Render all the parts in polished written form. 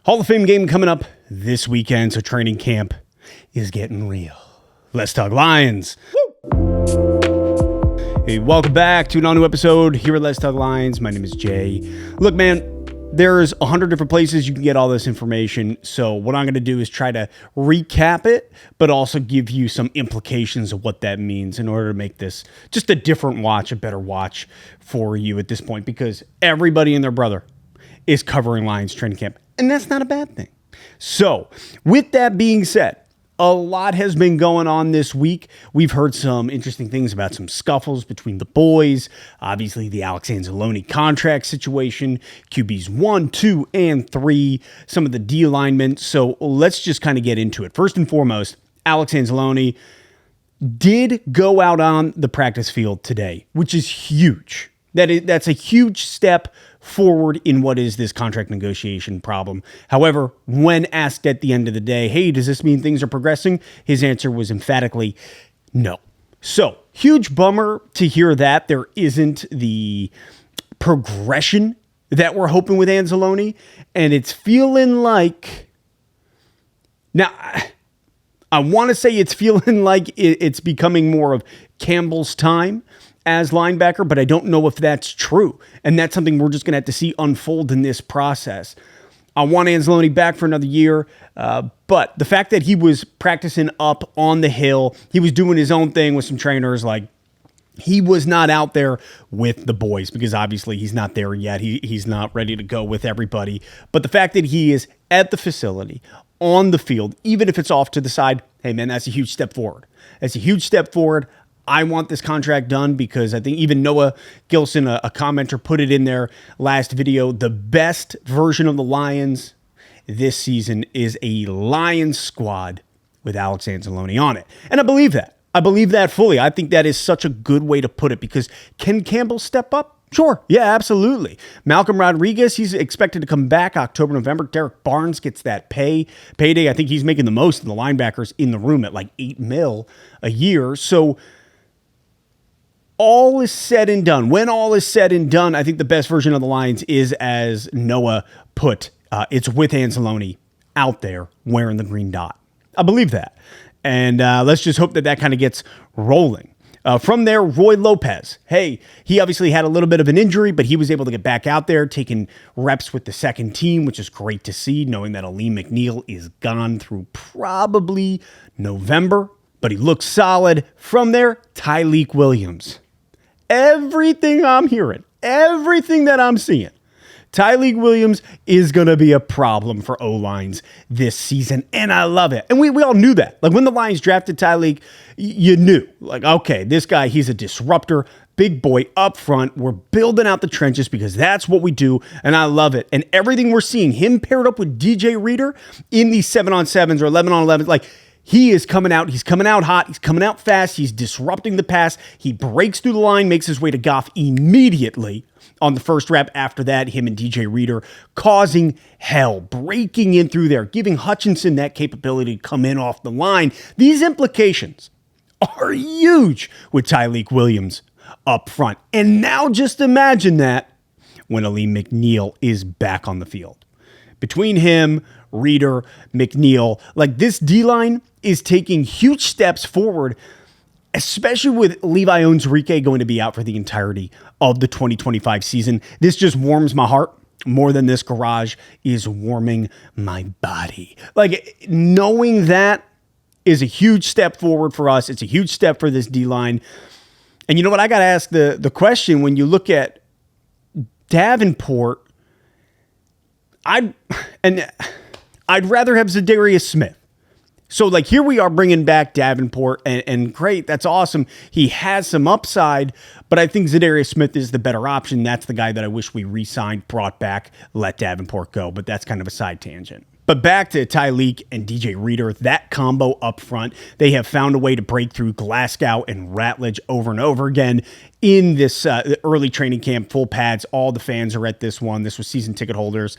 Hall of Fame game coming up this weekend, so training camp is getting real. Let's talk Lions. Woo! Hey, welcome back to an all-new episode here at Let's Talk Lions. My name is Jay. Look, man, there's 100 different places you can get all this information, so what I'm going to do is try to recap it, but also give you some implications of what that means in order to make this just a different watch, a better watch for you at this point, because everybody and their brother is covering Lions training camp. And that's not a bad thing. So, with that being said, a lot has been going on this week. We've heard some interesting things about some scuffles between the boys. Obviously, the Anzalone Contract situation, QBs 1, 2, and 3, some of the D alignment. So, let's just kind of get into it. First and foremost, Anzalone did go out on the practice field today, which is huge. That's a huge step forward in what is this contract negotiation problem. However, when asked at the end of the day, hey, does this mean things are progressing? His answer was emphatically no. So, huge bummer to hear that there isn't the progression that we're hoping with Anzalone. And it's feeling like, now, I want to say it's feeling like it's becoming more of Campbell's time as linebacker, but I don't know if that's true. And that's something we're just going to have to see unfold in this process. I want Anzalone back for another year, but the fact that he was practicing up on the hill, he was doing his own thing with some trainers, like he was not out there with the boys because obviously he's not there yet. He's not ready to go with everybody. But the fact that he is at the facility, on the field, even if it's off to the side, hey man, that's a huge step forward. That's a huge step forward. I want this contract done because I think even Noah Gilson, a commenter, put it in their last video. The best version of the Lions this season is a Lions squad with Alex Anzalone on it. And I believe that. I believe that fully. I think that is such a good way to put it because can Campbell step up? Sure. Yeah, absolutely. Malcolm Rodriguez, he's expected to come back October, November. Derek Barnes gets that payday. I think he's making the most of the linebackers in the room at like $8 million a year. So all is said and done. When all is said and done, I think the best version of the Lions is, as Noah put, it's with Anzalone out there wearing the green dot. I believe that. And let's just hope that kind of gets rolling. From there, Roy Lopez. Hey, he obviously had a little bit of an injury, but he was able to get back out there, taking reps with the second team, which is great to see, knowing that Alim McNeil is gone through probably November, but he looks solid. From there, Tyleik Williams. Everything I'm hearing, everything that I'm seeing, Tyleik Williams is going to be a problem for O-lines this season, and I love it. And we all knew that. Like, when the Lions drafted Tyleik, you knew, like, okay, this guy, he's a disruptor, big boy up front. We're building out the trenches because that's what we do, and I love it. And everything we're seeing, him paired up with DJ Reader in these 7-on-7s or 11-on-11s, like, he is coming out. He's coming out hot. He's coming out fast. He's disrupting the pass. He breaks through the line, makes his way to Goff immediately on the first rep. After that, him and DJ Reader causing hell, breaking in through there, giving Hutchinson that capability to come in off the line. These implications are huge with Tyleik Williams up front. And now just imagine that when Alim McNeil is back on the field. Between him, Reader, McNeil, like this D-line is taking huge steps forward, especially with Levi Onwuzurike going to be out for the entirety of the 2025 season. This just warms my heart more than this garage is warming my body. Like, knowing that is a huge step forward for us. It's a huge step for this D-line. And you know what? I got to ask the question, when you look at Davenport, I'd rather have Zadarius Smith. So, like, here we are bringing back Davenport, and great, that's awesome. He has some upside, but I think Zadarius Smith is the better option. That's the guy that I wish we re-signed, brought back, let Davenport go, but that's kind of a side tangent. But back to Tyleik and DJ Reader, that combo up front, they have found a way to break through Glasgow and Ratledge over and over again in this early training camp, full pads. All the fans are at this one. This was season ticket holders.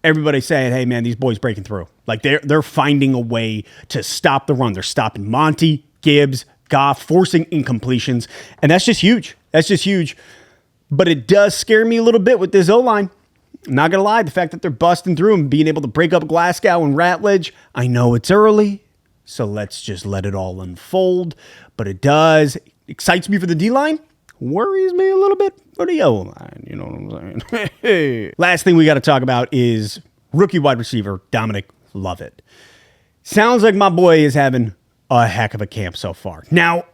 Everybody saying, hey, man, these boys breaking through. Like, they're finding a way to stop the run. They're stopping Monty, Gibbs, Goff, forcing incompletions. And that's just huge. That's just huge. But it does scare me a little bit with this O-line. Not going to lie, the fact that they're busting through and being able to break up Glasgow and Ratledge, I know it's early, so let's just let it all unfold. But it does. Excites me for the D-line. Worries me a little bit for the O-line. You know what I'm saying? Last thing we got to talk about is rookie wide receiver Dominic Lovett. Sounds like my boy is having a heck of a camp so far. Now,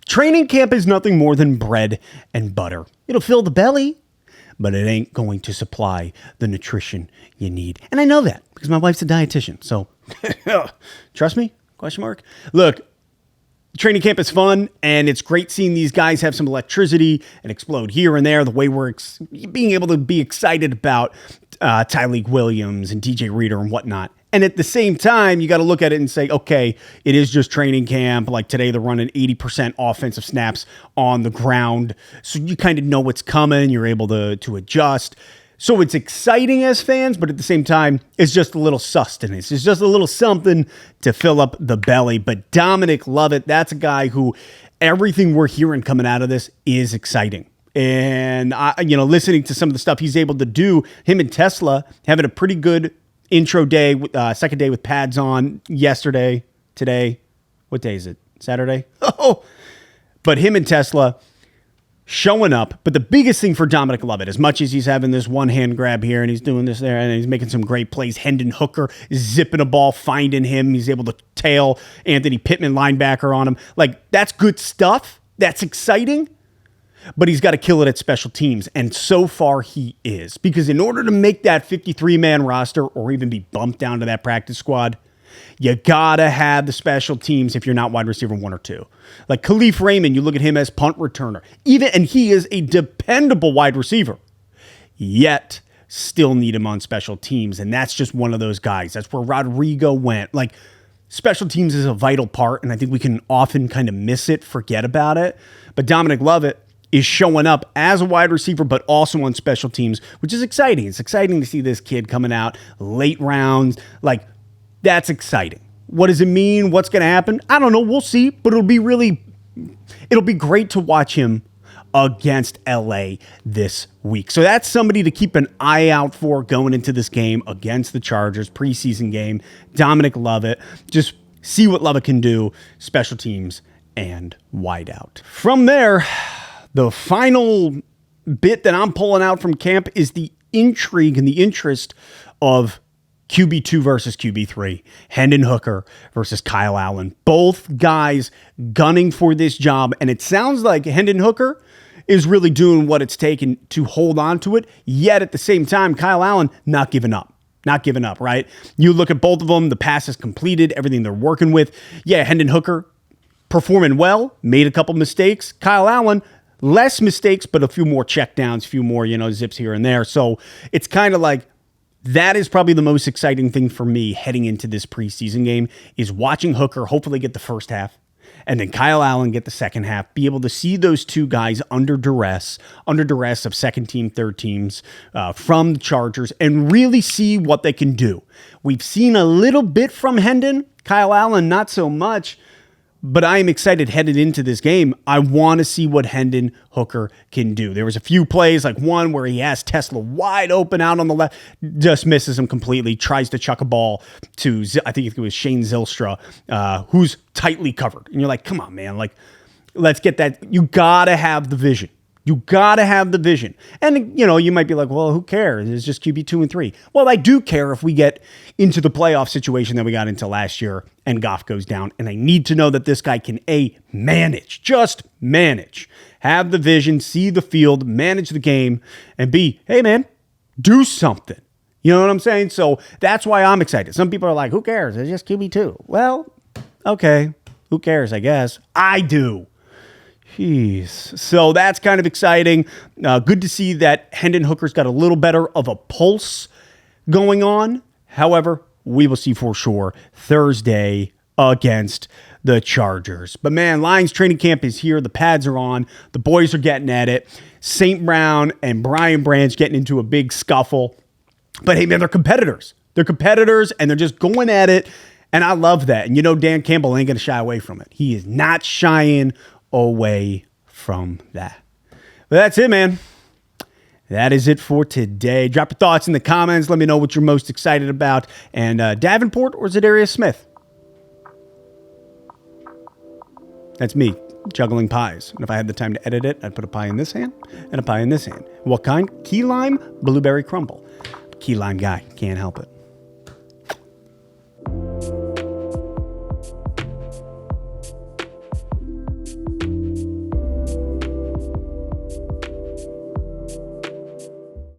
training camp is nothing more than bread and butter. It'll fill the belly, but it ain't going to supply the nutrition you need. And I know that because my wife's a dietitian. So trust me? Question mark. Look, training camp is fun, and it's great seeing these guys have some electricity and explode here and there. The way we're being able to be excited about Tyleik Williams and DJ Reader and whatnot. And at the same time, you got to look at it and say, okay, it is just training camp. Like today, they're running 80% offensive snaps on the ground. So you kind of know what's coming. You're able to adjust. So it's exciting as fans, but at the same time, it's just a little sustenance. It's just a little something to fill up the belly. But Dominic Lovett, that's a guy who everything we're hearing coming out of this is exciting. And, listening to some of the stuff he's able to do, him and Tesla having a pretty good intro day, second day with pads on yesterday, today. What day is it? Saturday? Oh, but him and Tesla showing up. But the biggest thing for Dominic Lovett, as much as he's having this one hand grab here and he's doing this there and he's making some great plays, Hendon Hooker is zipping a ball, finding him. He's able to tail Anthony Pittman, linebacker, on him. Like, that's good stuff. That's exciting. But he's got to kill it at special teams. And so far he is. Because in order to make that 53-man roster or even be bumped down to that practice squad, you got to have the special teams if you're not wide receiver 1 or 2. Like Khalif Raymond, you look at him as punt returner. And he is a dependable wide receiver. Yet, still need him on special teams. And that's just one of those guys. That's where Rodrigo went. Like, special teams is a vital part. And I think we can often kind of miss it, forget about it. But Dominic Lovett is showing up as a wide receiver, but also on special teams, which is exciting. It's exciting to see this kid coming out late rounds. Like, that's exciting. What does it mean? What's going to happen? I don't know. We'll see, but it'll be great to watch him against LA this week. So that's somebody to keep an eye out for going into this game against the Chargers, preseason game. Dominic Lovett. Just see what Lovett can do, special teams and wide out. From there, the final bit that I'm pulling out from camp is the intrigue and the interest of QB2 versus QB3. Hendon Hooker versus Kyle Allen. Both guys gunning for this job. And it sounds like Hendon Hooker is really doing what it's taken to hold on to it. Yet at the same time, Kyle Allen not giving up. Not giving up, right? You look at both of them, the passes completed, everything they're working with. Yeah, Hendon Hooker performing well, made a couple mistakes. Kyle Allen, less mistakes, but a few more checkdowns, a few more, zips here and there. So it's kind of like, that is probably the most exciting thing for me heading into this preseason game is watching Hooker hopefully get the first half and then Kyle Allen get the second half, be able to see those two guys under duress of second team, third teams from the Chargers and really see what they can do. We've seen a little bit from Hendon, Kyle Allen, not so much. But I am excited headed into this game. I want to see what Hendon Hooker can do. There was a few plays, like one where he has Tesla wide open out on the left, just misses him completely, tries to chuck a ball to, I think it was Shane Zylstra, who's tightly covered. And you're like, come on, man. Like, let's get that. You got to have the vision. You got to have the vision. And, you might be like, well, who cares? It's just QB 2 and 3. Well, I do care if we get into the playoff situation that we got into last year and Goff goes down. And I need to know that this guy can just manage, have the vision, see the field, manage the game, and B, hey, man, do something. You know what I'm saying? So that's why I'm excited. Some people are like, who cares? It's just QB 2. Well, okay. Who cares, I guess? I do. Jeez. So that's kind of exciting. Good to see that Hendon Hooker's got a little better of a pulse going on. However, we will see for sure Thursday against the Chargers. But man, Lions training camp is here. The pads are on. The boys are getting at it. St. Brown and Brian Branch getting into a big scuffle. But hey, man, they're competitors. They're competitors, and they're just going at it. And I love that. And Dan Campbell ain't going to shy away from it. He is not shying away from that. But that's it, man. that is it for today. Drop your thoughts in the comments. Let me know what you're most excited about. And Davenport or WR Smith? That's me juggling pies. And if I had the time to edit it, I'd put a pie in this hand and a pie in this hand. What kind? Key lime, blueberry crumble. Key lime guy. Can't help it.